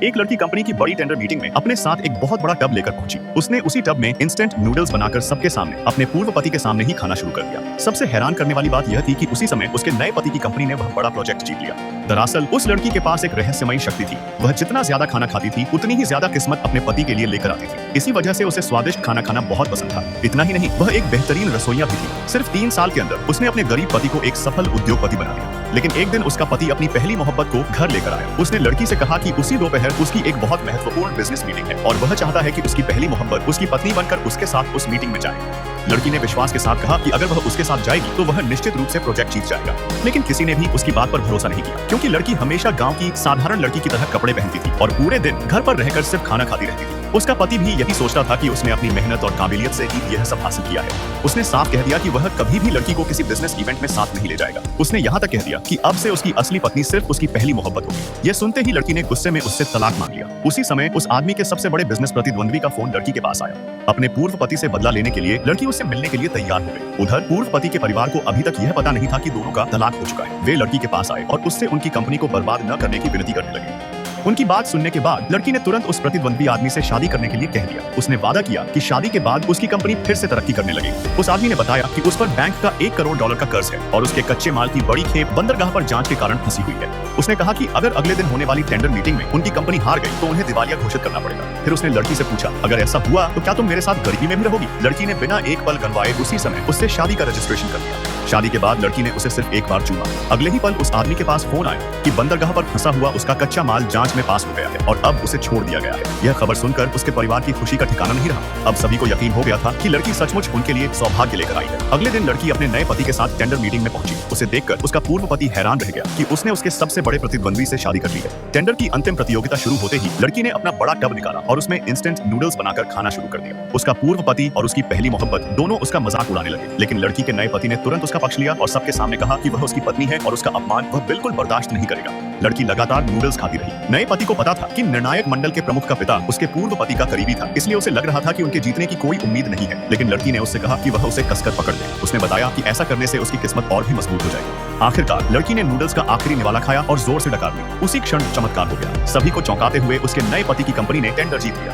एक लड़की कंपनी की बड़ी टेंडर मीटिंग में अपने साथ एक बहुत बड़ा टब लेकर पहुंची। उसने उसी टब में इंस्टेंट नूडल्स बनाकर सबके सामने अपने पूर्व पति के सामने ही खाना शुरू कर दिया। सबसे हैरान करने वाली बात यह थी कि उसी समय उसके नए पति की कंपनी ने वह बड़ा प्रोजेक्ट जीत लिया। दरअसल उस लड़की के पास एक रहस्यमयी शक्ति थी। वह जितना ज्यादा खाना खाती थी उतनी ही ज्यादा किस्मत अपने पति के लिए लेकर आती थी। इसी वजह से उसे स्वादिष्ट खाना खाना बहुत पसंद था। इतना ही नहीं, वह एक बेहतरीन रसोइया भी थी। सिर्फ 3 साल के अंदर उसने अपने गरीब पति को एक सफल उद्योगपति बना दिया। लेकिन एक दिन उसका पति अपनी पहली मोहब्बत को घर लेकर आया। उसने लड़की से कहा कि उसी दोपहर उसकी एक बहुत महत्वपूर्ण बिजनेस मीटिंग है और वह चाहता है कि उसकी पहली मोहब्बत उसकी पत्नी बनकर उसके साथ उस मीटिंग में जाए। लड़की ने विश्वास के साथ कहा कि अगर वह उसके साथ जाएगी तो वह निश्चित रूप से प्रोजेक्ट जीत जाएगा। लेकिन किसी ने भी उसकी बात पर भरोसा नहीं किया, क्योंकि लड़की हमेशा गांव की साधारण लड़की की तरह कपड़े पहनती थी और पूरे दिन घर पर रहकर सिर्फ खाना खाती रहती थी। उसका पति भी यही सोचता था कि उसने अपनी मेहनत और काबिलियत से ही यह सब हासिल किया है। उसने साफ कह दिया कि वह कभी भी लड़की को किसी बिजनेस इवेंट में साथ नहीं ले जाएगा। उसने यहाँ तक कह दिया कि अब से उसकी असली पत्नी सिर्फ उसकी पहली मोहब्बत होगी। यह सुनते ही लड़की ने गुस्से में उससे तलाक मांग लिया। उसी समय उस आदमी के सबसे बड़े बिजनेस प्रतिद्वंद्वी का फोन लड़की के पास आया। अपने पूर्व पति से बदला लेने के लिए लड़की उससे मिलने के लिए तैयार हो गई। उधर पूर्व पति के परिवार को अभी तक यह पता नहीं था कि दोनों का तलाक हो चुका है। वे लड़की के पास आए और उससे उनकी कंपनी को बर्बाद न करने की विनती करने लगे। उनकी बात सुनने के बाद लड़की ने तुरंत उस प्रतिद्वंद्वी आदमी से शादी करने के लिए कह दिया। उसने वादा किया कि शादी के बाद उसकी कंपनी फिर से तरक्की करने लगेगी। उस आदमी ने बताया कि उस पर बैंक का $1 करोड़ का कर्ज है और उसके कच्चे माल की बड़ी खेप बंदरगाह पर जांच के कारण फंसी हुई है। उसने कहा कि अगर अगले दिन होने वाली टेंडर मीटिंग में उनकी कंपनी हार गई तो उन्हें दिवालिया घोषित करना पड़ेगा। फिर उसने लड़की से पूछा, अगर ऐसा हुआ तो क्या तुम मेरे साथ गरीबी में भी रहोगी? लड़की ने बिना एक पल गंवाए उसी समय उससे शादी का रजिस्ट्रेशन कर दिया। शादी के बाद लड़की ने उसे सिर्फ एक बार चूमा। अगले ही पल उस आदमी के पास फोन आया कि बंदरगाह पर फंसा हुआ उसका कच्चा माल जांच में पास हो गया है और अब उसे छोड़ दिया गया है। यह खबर सुनकर उसके परिवार की खुशी का ठिकाना नहीं रहा। अब सभी को यकीन हो गया था कि लड़की सचमुच उनके लिए सौभाग्य लेकर आई है। अगले दिन लड़की अपने नए पति के साथ टेंडर मीटिंग में पहुंची। उसे देखकर उसका पूर्व पति हैरान रह गया कि उसने उसके सबसे बड़े प्रतिद्वंद्वी से शादी कर ली है। टेंडर की अंतिम प्रतियोगिता शुरू होते ही लड़की ने अपना बड़ा टब निकाला और उसमें इंस्टेंट नूडल्स बनाकर खाना शुरू कर दिया। उसका पूर्व पति और उसकी पहली मोहब्बत दोनों उसका मजाक उड़ाने लगे, लेकिन लड़की के नए पति ने तुरंत उसका पक्ष लिया और सबके सामने कहा कि वह उसकी पत्नी है और उसका अपमान वह बिल्कुल बर्दाश्त नहीं करेगा। लड़की लगातार नूडल्स खाती रही। नए पति को पता था कि निर्णायक मंडल के प्रमुख का पिता उसके पूर्व पति का करीबी था, इसलिए उसे लग रहा था कि उनके जीतने की कोई उम्मीद नहीं है। लेकिन लड़की ने उससे कहा कि वह उसे कसकर पकड़ ले। उसने बताया कि ऐसा करने से उसकी किस्मत और भी मजबूत हो जाएगी। आखिरकार लड़की ने नूडल्स का आखिरी निवाला खाया और जोर से डकार ली। उसी क्षण चमत्कार हो गया। सभी को चौंकाते हुए उसके नए पति की कंपनी ने टेंडर जीत लिया।